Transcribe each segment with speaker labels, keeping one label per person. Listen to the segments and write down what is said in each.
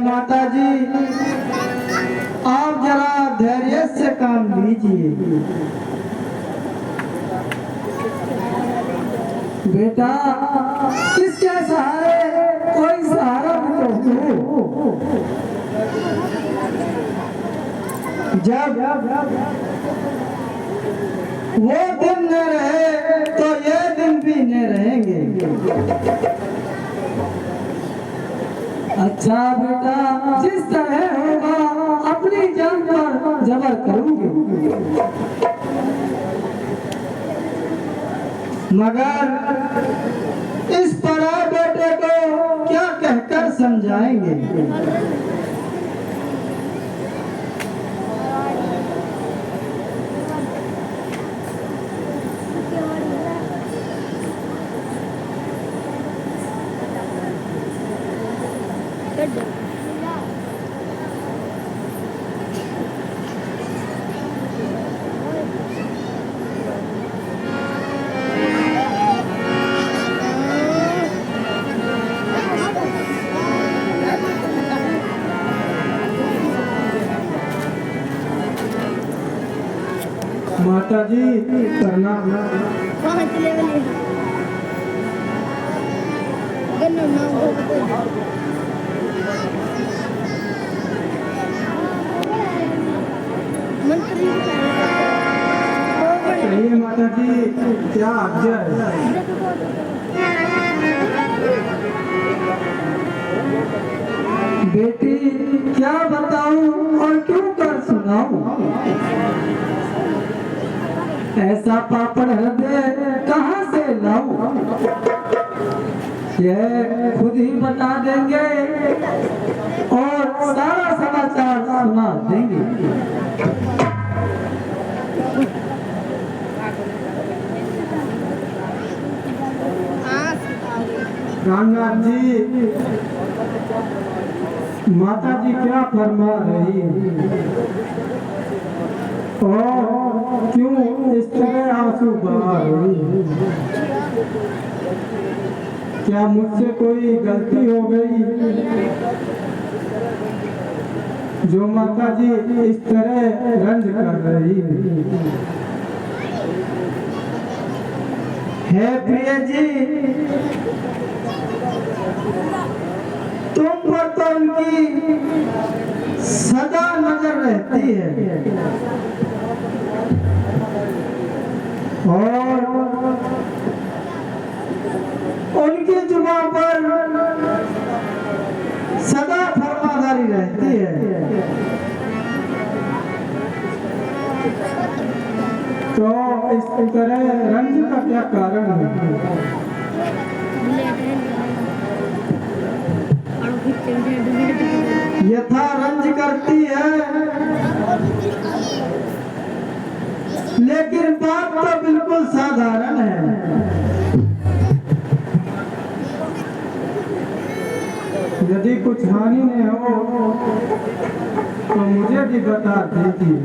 Speaker 1: माता जी आप जरा धैर्य से काम लीजिए। बेटा किसके सहारे, कोई सहारा भी तो हो। जब वो दिन न रहे तो ये दिन भी न रहेंगे। अच्छा बेटा जिस तरह होगा अपनी जान पर जबर करूंगी, मगर इस पराए बेटे को क्या कहकर समझाएंगे। माता जी प्रणाम। कहिए माता जी क्या आज्ञा है। बेटी क्या बताऊं और क्यों कर सुनाऊं, ऐसा पापड़ हृदय कहाँ से लाऊं, ये खुद ही बता देंगे और सारा समाचार सुना देंगे। रामनाथ जी माता जी क्या फरमा रही है और क्यों इस तरह आंसू बहा रही है। क्या मुझसे कोई गलती हो गई जो माता जी इस तरह रंज कर रही है। प्रिय जी तुम पर तो उनकी सदा नजर रहती है और उनकी जुबान पर सदा फरमादारी रहती है। तो इस तरह रंज का क्या कारण है। यथा रंज करती है लेकिन बात तो बिल्कुल साधारण है। यदि कुछ हानि नहीं हो तो मुझे भी बता दीजिए।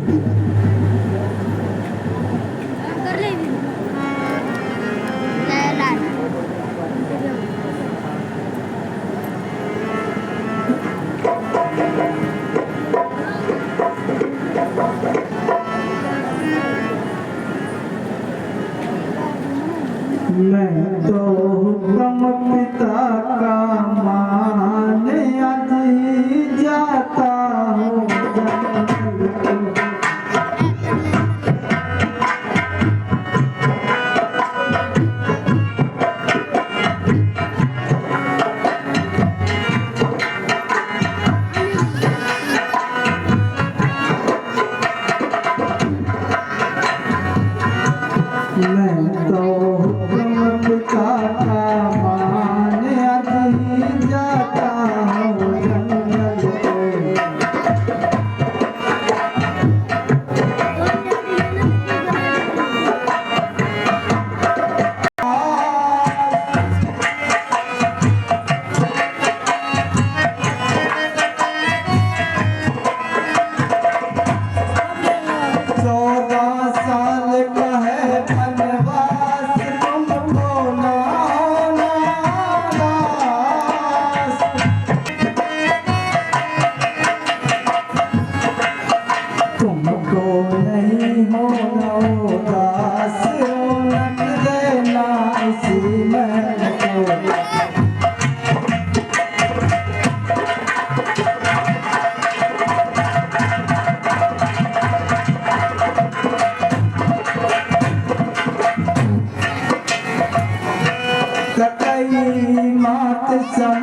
Speaker 1: मैं तो हुक्म पिता का माने आज ही जाता हूँ।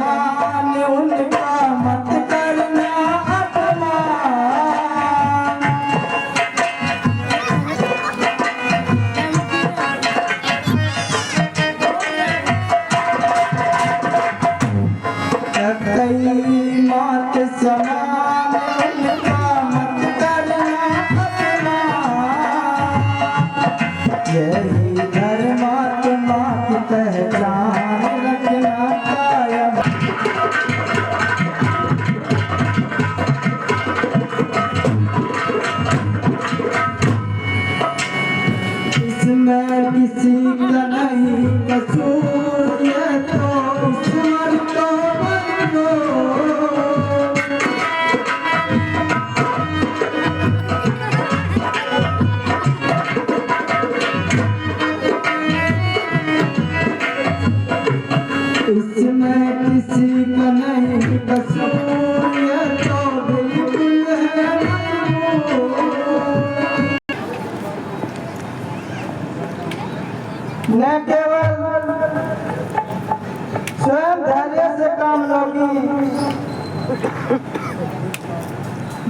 Speaker 1: समान उनका मत करना अपमान। कई मात समान उनका मत करना अपमान। यही धर्मात्मा की पहचान रखना कायम। इसमें किसी का नहीं कसूर, ये तो ईश्वर को मंजूर। इसमें किसी का नहीं कसूर, ये तो बिल्कुल है मंजूर। न केवल स्वयं धैर्य से काम लोगी,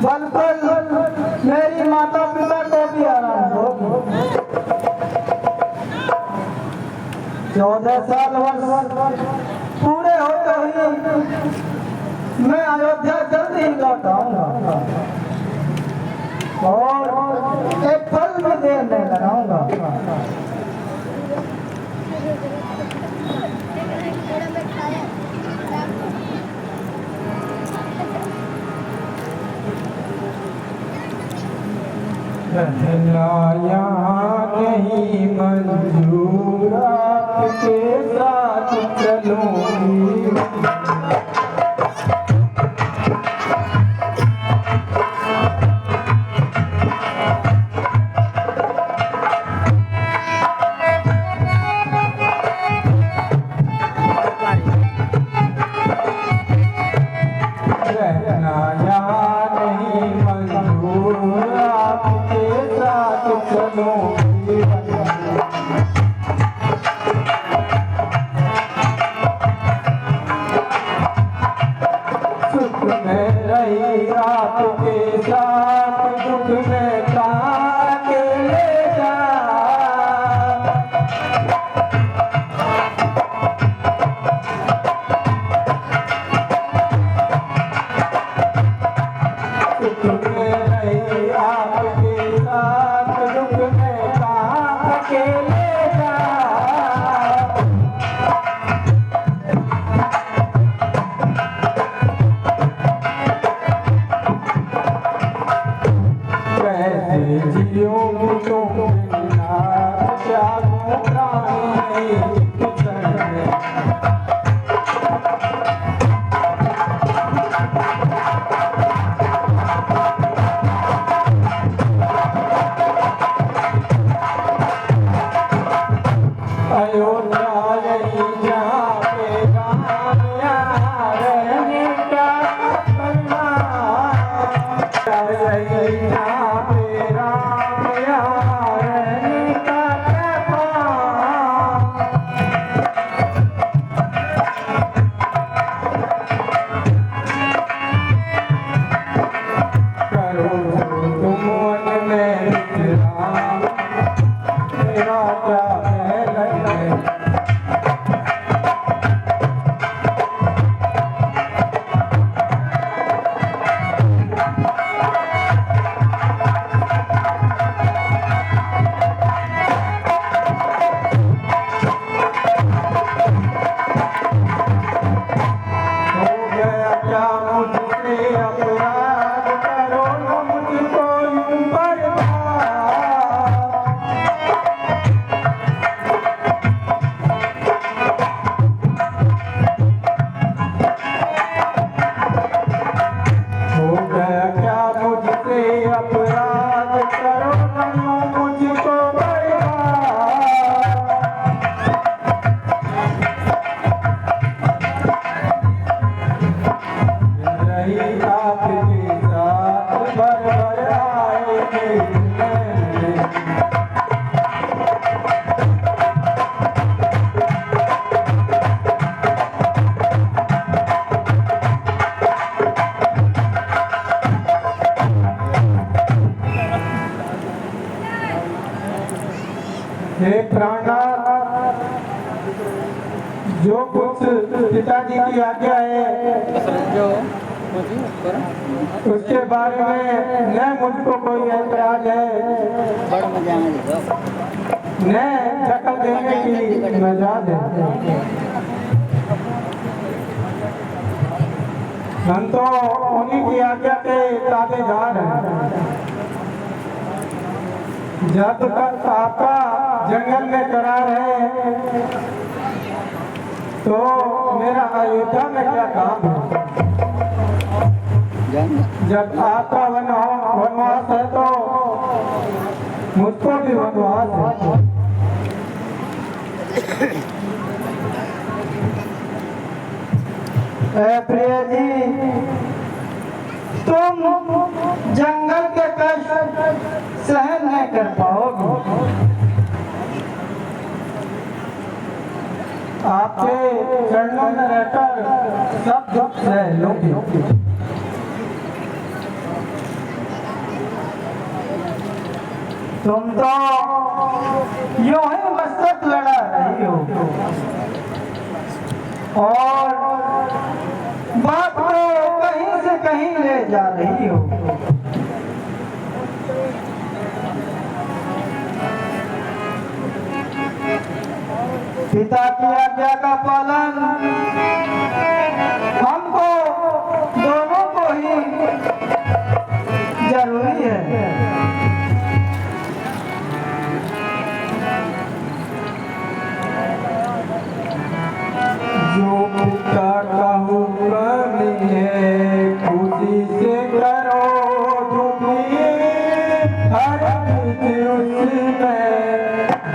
Speaker 1: बल्कि मेरी माता पिता को भी आराम होगी। 14 साल वर्ष पूरे होते ही मैं अयोध्या जल्दी ही लौट आऊंगा और एक फल भी देर नहीं लगाऊंगा।
Speaker 2: कहना यहाँ नहीं मंजूर, आपके साथ चलूंगी। रहना यहाँ नहीं मंजूर, आपके साथ चलूंगी। सुख में रही आपके साथ, दुख में कहाँ अकेले जा। सुख में रही आपके साथ, दुख में कहाँ अकेले जा। हे प्राणनाथ, जो कुछ पिताजी की आज्ञा है उसके बारे में न मुझको कोई ऐतराज है न दखल देने की मजाल है। हम तो उन्हीं की आज्ञा के ताबेदार हैं। जब तक आपका जंगल में करार है तो मेरा अयोध्या में क्या काम है। जब आपका वनवास है तो मुझको भी वनवास है। प्रिय जी, तुम जंगल के कष्ट सहन नहीं कर पाओगे। आपके चरणों में रहकर सब दुख सह लोगे। तुम तो यूं ही मस्तक लड़ा रही हो और बात को कहीं से कहीं ले जा रही हो। पिता की आज्ञा का पालन हमको दोनों को ही जरूरी है। जो पिता का हुक्म है खुशी से करो दुखी, हर उसमें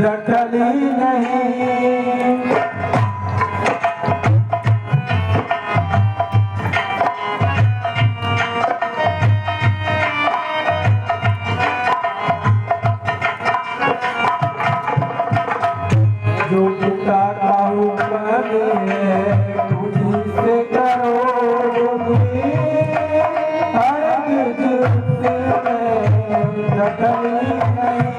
Speaker 2: दखली नहीं। जो पिता का हुक्म है खुशी से करो दुखी, हर उसमें दखली नहीं।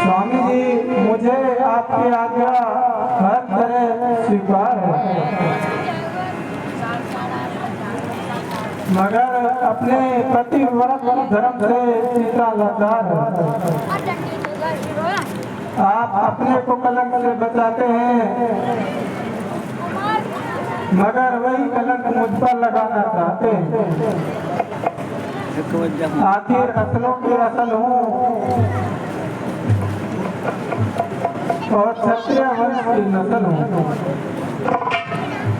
Speaker 2: स्वामी जी, मुझे आपकी आज्ञा हर तरह स्वीकार है, मगर अपने पतिव्रत धर्म से सीता लाचार है। आप अपने को कलंक से बचाते हैं मगर वही कलंक मुझ पर लगाना चाहते हैं। आखिर असलों की असल हूँ और क्षत्रिय वंश की नस्ल हूँ।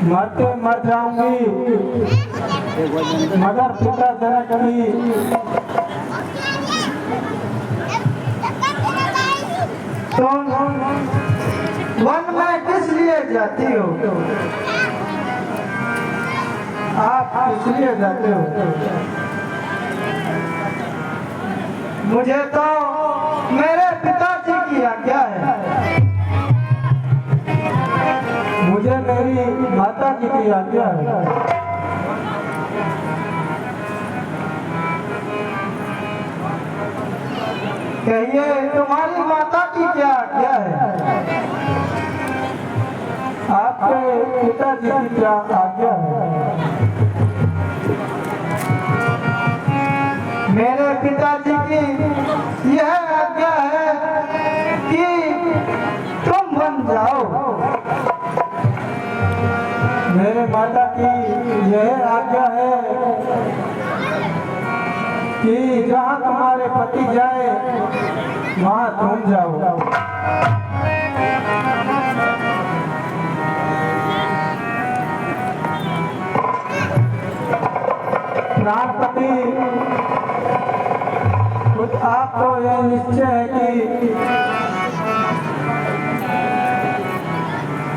Speaker 2: मरते मर जाऊंगी मगर पिता जनक की तुम वन में किस लिए जाती हो? आप किस लिए जाते हो? मुझे तो मेरे पिताजी की आज्ञा है। मुझे मेरी माता जी की आज्ञा है। कहिए तुम्हारी माता की क्या आज्ञा है? आपके पिताजी की क्या आज्ञा है? मेरे पिताजी की यह आज्ञा है कि तुम बन जाओ। मेरे माता की यह आज्ञा है कि जहाँ तुम्हारे पति जाए वहाँ तुम जाओ। प्राणपति कुछ आपको यह निश्चय है कि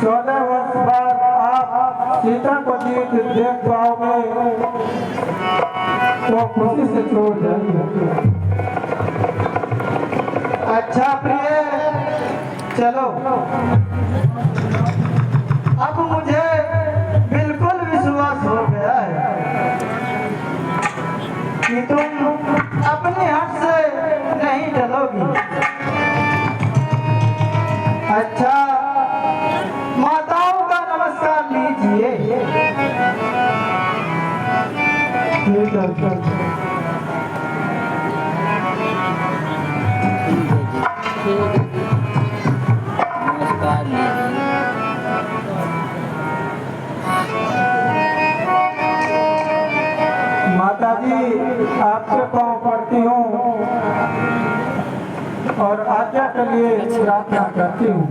Speaker 2: 14 वर्ष बाद आप सीता को जीत देख पाओगे तो खुशी से छोड़ जाइए। अच्छा प्रिय, चलो। अब मुझे बिल्कुल विश्वास हो गया है कि तुम अपने हट से नहीं चलोगी। अच्छा, माताओं का नमस्कार लीजिए। माता जी, आपके पाँव पड़ती हूँ और आज्ञा के लिए प्रार्थना करती हूँ।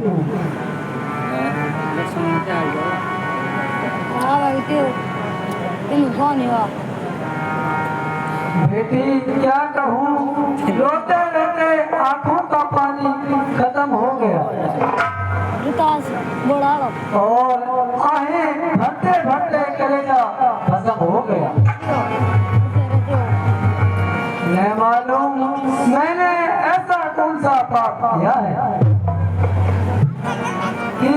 Speaker 2: बेटी, क्या कहूँ, रोते रोते आंखों का पानी खत्म हो गया और आहें भरते भरते कलेजा खत्म हो गया। मैं मालूम मैंने ऐसा कौन सा पाप किया है कि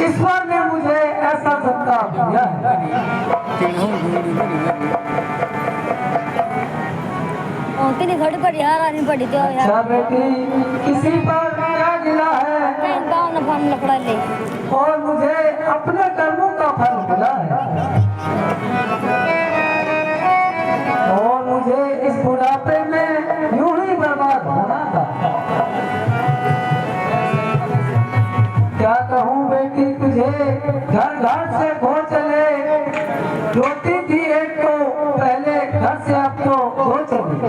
Speaker 2: ईश्वर ने मुझे ऐसा संताप दिया है। अच्छा बेटी, किसी पर क्या गिला है और मुझे अपने कर्मों का फल मिला है और मुझे इस बुढ़ापे में यूं ही बर्बाद होना था। क्या कहूँ बेटी तुझे, घर घर से खो चले, रोटी थी एक तो पहले घर से अब तो खो चली।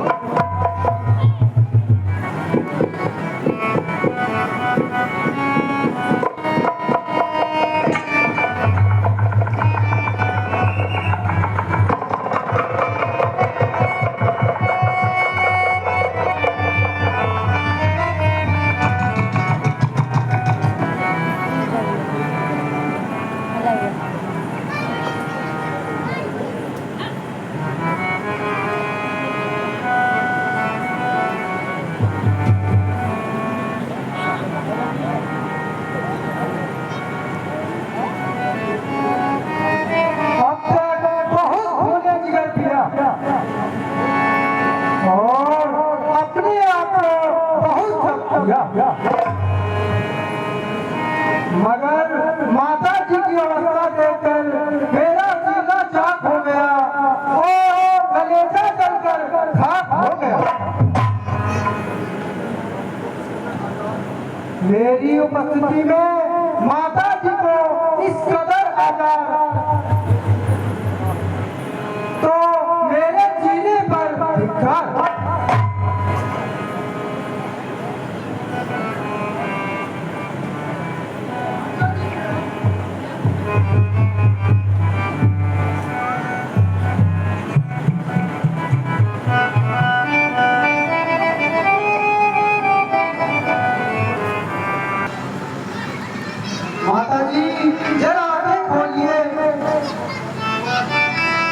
Speaker 2: मगर माता जी की अवस्था देखकर मेरा सीना चाक हो गया और कलेजा जलकर खाक हो गया। मेरी उपस्थिति में माता जी को इस कदर आजार तो मेरे जीने पर धिक्कार। माता जी जरा आंखें खोलिए,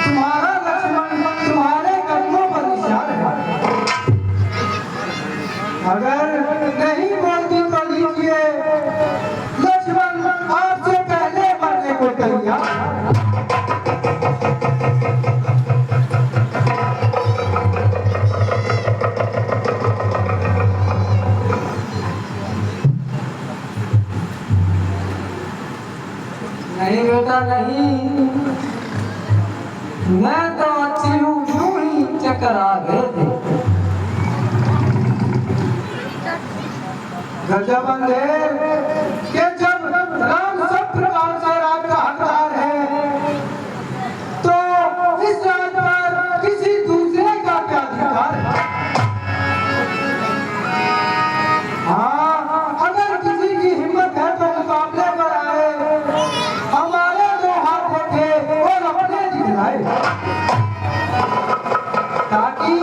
Speaker 2: तुम्हारा लक्ष्मण तुम्हारे कदमों पर निशान है। अगर नहीं बोलती तो लीजिए, लक्ष्मण आपसे पहले मरने को तैयार।
Speaker 1: नहीं बेटा नहीं, मैं तो अच्छी हूँ, यूं ही चक्कर आ गए थे।
Speaker 2: गजब अंधेर के जब राम सब प्रकार से राज का हकदार है, तो इस राज पर किसी दूसरे का क्या अधिकार है? हाँ, अगर किसी की हिम्मत है तो मुकाबले पर आए, हमारे दो हाथ देखे और अपने दिखलाए, ताकि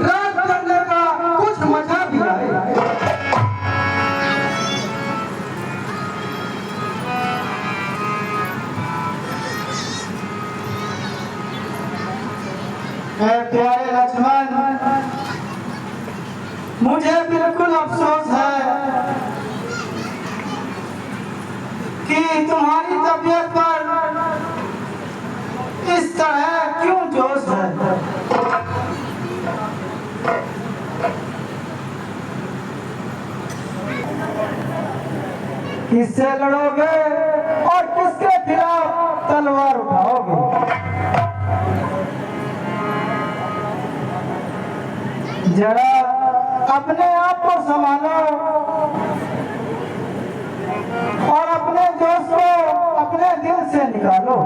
Speaker 2: राज करने का कुछ मजा भी आए। प्यारे लक्ष्मण, मुझे बिल्कुल अफसोस है कि तुम्हारी तबीयत पर इस तरह क्यों जोश है। किससे लड़ोगे और किसके खिलाफ तलवार उठाओगे? जरा अपने आप को संभालो और अपने जोश को अपने दिल से निकालो।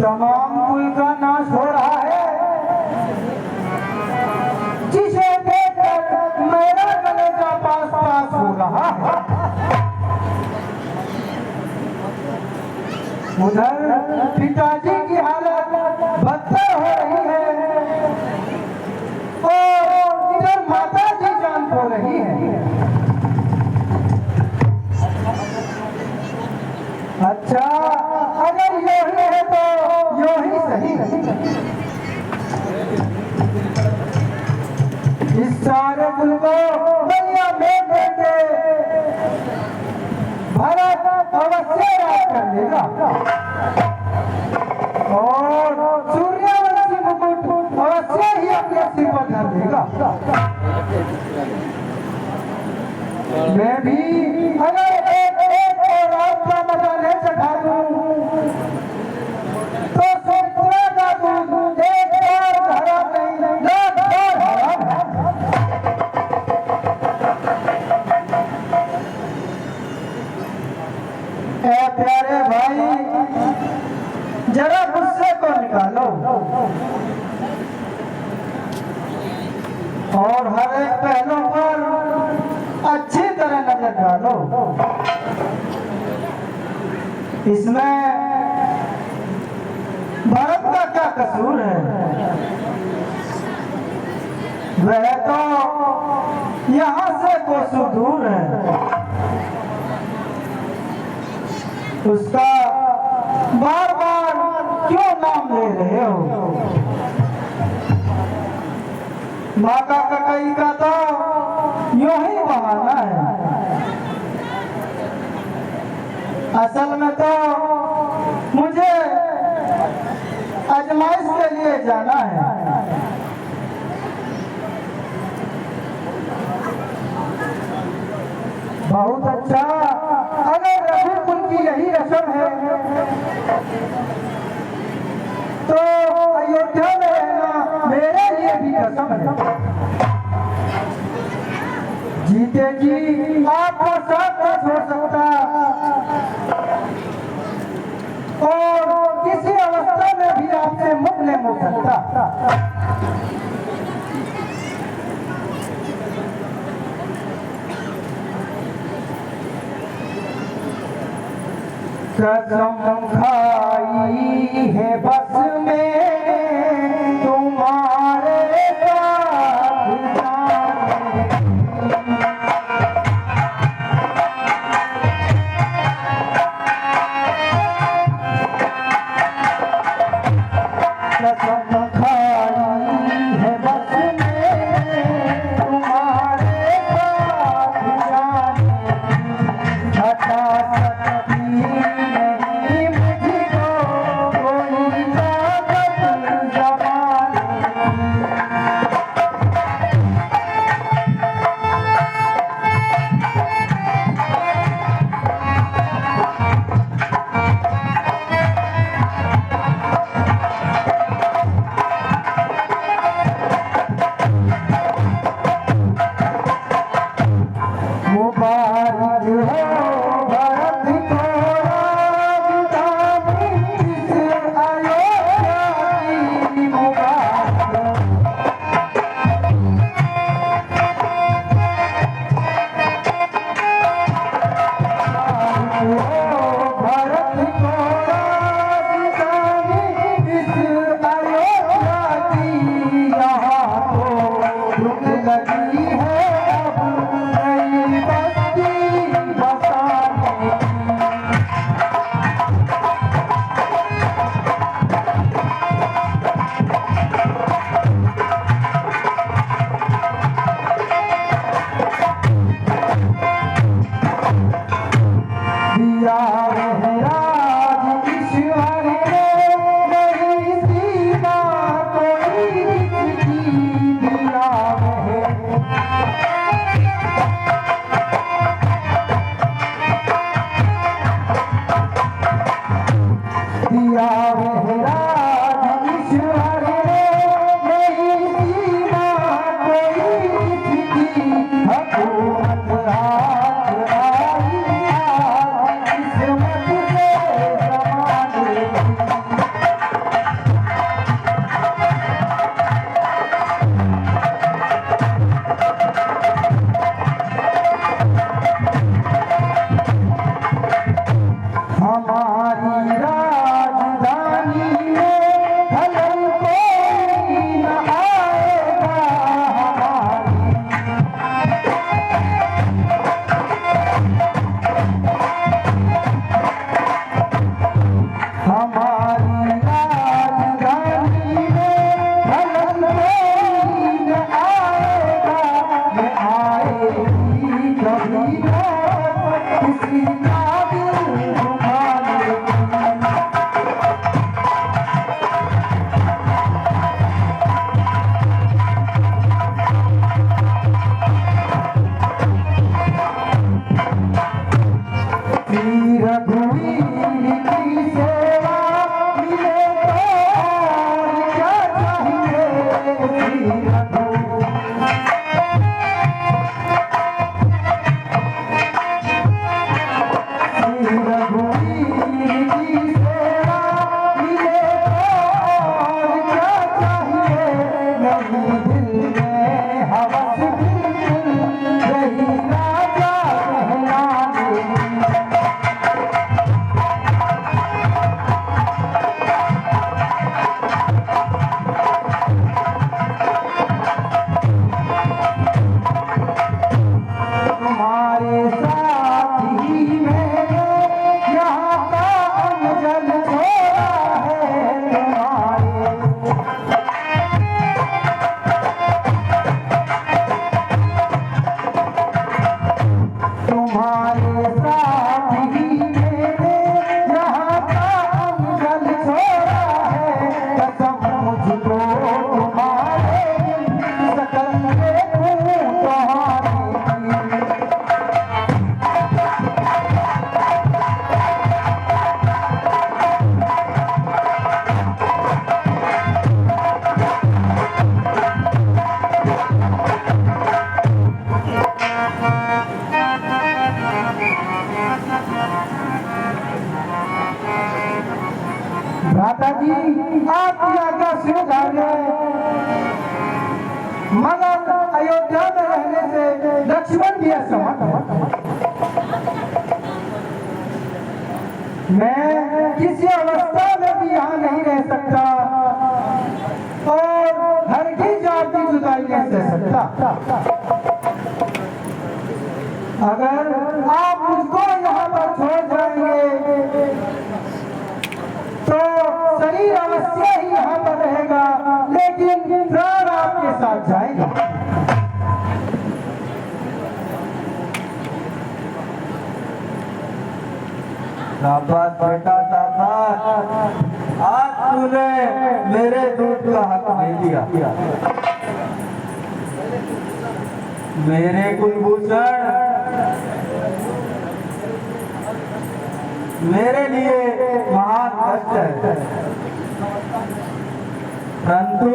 Speaker 2: तमाम कुल का नाश हो रहा है, जिसे देखकर मेरा कलेजा पास पास हो रहा है। उधर पिताजी की हालत बदतर हो रही है और इधर माता जी जान खो रही है। अच्छा, अगर यूं ही है तो यूं ही सही। इस सारे दिल को बलिया में देके भारत अवश्य राज कर लेगा और सूर्यवंशी मुकुट अवश्य ही अपने सिर पर धर देगा। मैं भी अगर एक और रात का मजा ले सका दूं तो समुद्र का दूध एक बार हराम नहीं, लाख बार हराम है। प्यारे भाई, जरा गुस्से को निकालो और हर एक पहलू पर अच्छी तरह नजर डालो। इसमें भारत का क्या कसूर है? वह तो यहाँ से कोसों दूर है। उसका बार बार क्यों नाम ले रहे हो? माता ककई का तो यूं ही बहाना है, असल में तो मुझे आजमाइश के लिए जाना है। बहुत अच्छा, अगर रघुकुल की यही रस्म है तो अयोध्या में रहना मेरे लिए भी कसम है। जीते जी आपको साथ न छोड़ सकता और किसी अवस्था में भी आपसे मुख नहीं मुड़ सकता। कसम खाई है बस में तुम्हारे साथ जाने की। कभी मोहब्बत किसी का दिल दुखा लेती। रघुवीर की सेवा मिले तो और क्या चाहिए। रघुवीर की सेवा मिले तो और क्या चाहिए। नहीं दिल में हवस बिल्कुल यही राजा कहलाने। तुम्हारे साथ ही मैंने यहाँ का अंजल छोड़ा है। तुम्हारे साथ ही मैंने यहाँ का अंजल छोड़ा है। कसम मुझको तुम्हारे सकल के तुम्हारे भ्राता जी आपकी आज्ञा स्वीकार है, मगर अयोध्या में रहने से लक्ष्मण भी असमर्थ है। मैं किसी अवस्था में भी यहाँ नहीं रह सकता और घर की जाति जुदाई नहीं सह सकता। अगर आप मुझको यहाँ पर छोड़ जाएंगे तो शरीर अवश्य ही यहाँ पर रहेगा, लेकिन प्राण आपके साथ जाएगा।
Speaker 1: शाबाश बेटा शाबाश, आज तूने मेरे दूध का हक नहीं दिया। मेरे कुलभूषण मेरे लिए महान कष्ट है, परंतु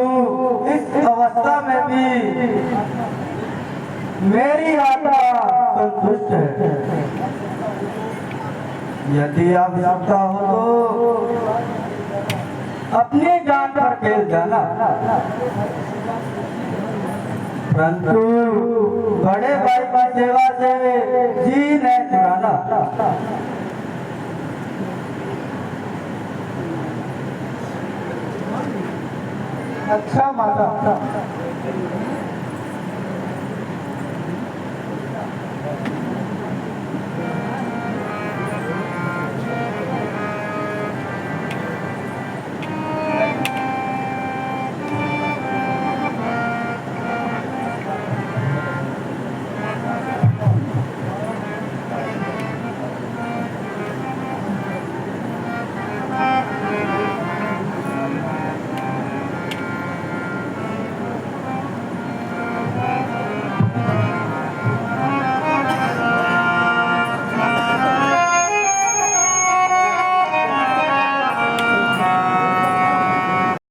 Speaker 1: इस अवस्था में भी मेरी आत्मा संतुष्ट है। यदि आवश्यकता हो तो अपनी जान पर खेल जाना, परंतु बड़े भाई की सेवा से जी नहीं छुड़ाना।
Speaker 2: अच्छा माता,